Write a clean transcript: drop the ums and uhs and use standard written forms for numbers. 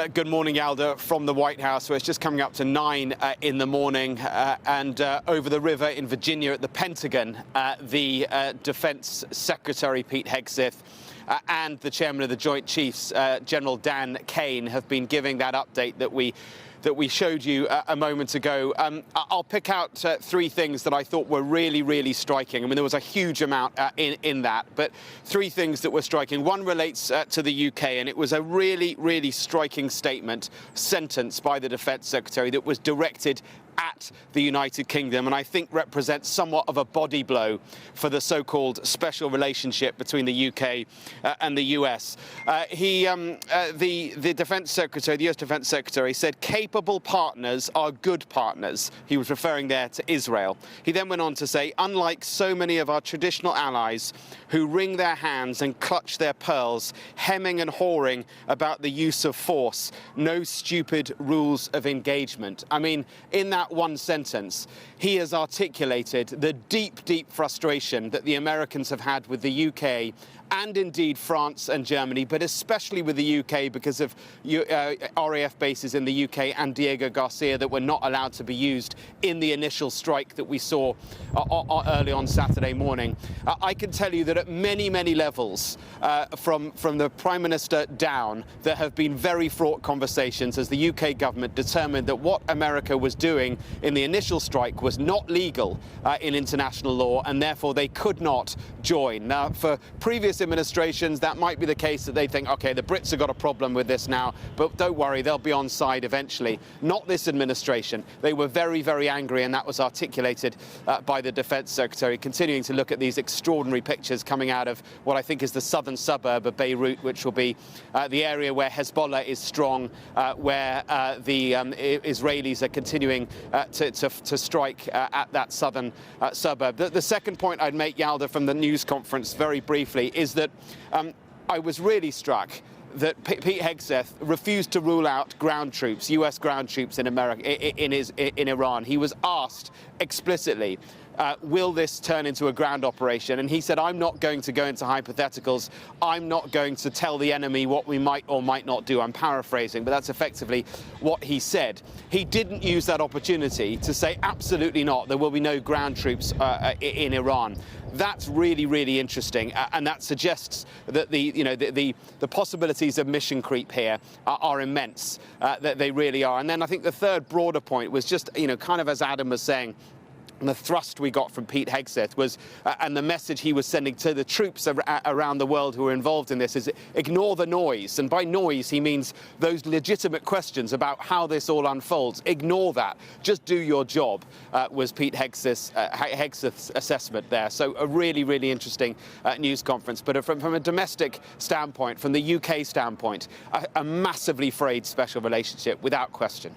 Good morning, Alda, from the White House, where it's just coming up to 9 in the morning. And over the river in Virginia at the Pentagon, the Defense Secretary, Pete Hegseth, and the Chairman of the Joint Chiefs, General Dan Kane, have been giving that update that we showed you a moment ago. I'll pick out three things that I thought were really, really striking. I mean, there was a huge amount in that, but three things that were striking. One relates to the UK, and it was a really, really striking sentence by the Defence Secretary that was directed at the United Kingdom, and I think represents somewhat of a body blow for the so-called special relationship between the UK and the US. The Defence Secretary, the US Defence Secretary, said capable partners are good partners. He was referring there to Israel. He then went on to say, unlike so many of our traditional allies who wring their hands and clutch their pearls, hemming and hawing about the use of force, no stupid rules of engagement. I mean, in that one sentence, he has articulated the deep, deep frustration that the Americans have had with the UK and indeed France and Germany, but especially with the UK because of RAF bases in the UK and Diego Garcia that were not allowed to be used in the initial strike that we saw early on Saturday morning. I can tell you that at many, many levels, from the Prime Minister down, there have been very fraught conversations as the UK government determined that what America was doing in the initial strike was not legal in international law, and therefore they could not join. Now, for previous administrations, that might be the case that they think, OK, the Brits have got a problem with this now, but don't worry, they'll be on side eventually. Not this administration. They were very, very angry, and that was articulated by the Defence Secretary, continuing to look at these extraordinary pictures coming out of what I think is the southern suburb of Beirut, which will be the area where Hezbollah is strong, where the Israelis are continuing to strike at that southern suburb. The second point I'd make, Yalda, from the news conference very briefly is that I was really struck that Pete Hegseth refused to rule out ground troops, US ground troops in Iran. He was asked explicitly, will this turn into a ground operation? And he said, I'm not going to go into hypotheticals. I'm not going to tell the enemy what we might or might not do. I'm paraphrasing, but that's effectively what he said. He didn't use that opportunity to say, absolutely not, there will be no ground troops in Iran. That's really, really interesting, and that suggests that the possibilities of mission creep here are immense, that they really are. And then I think the third broader point was just, kind of as Adam was saying, and the thrust we got from Pete Hegseth was, and the message he was sending to the troops around the world who are involved in this is ignore the noise. And by noise, he means those legitimate questions about how this all unfolds. Ignore that. Just do your job, was Pete Hegseth's assessment there. So a really, really interesting news conference. But from a domestic standpoint, from the UK standpoint, a massively frayed special relationship, without question.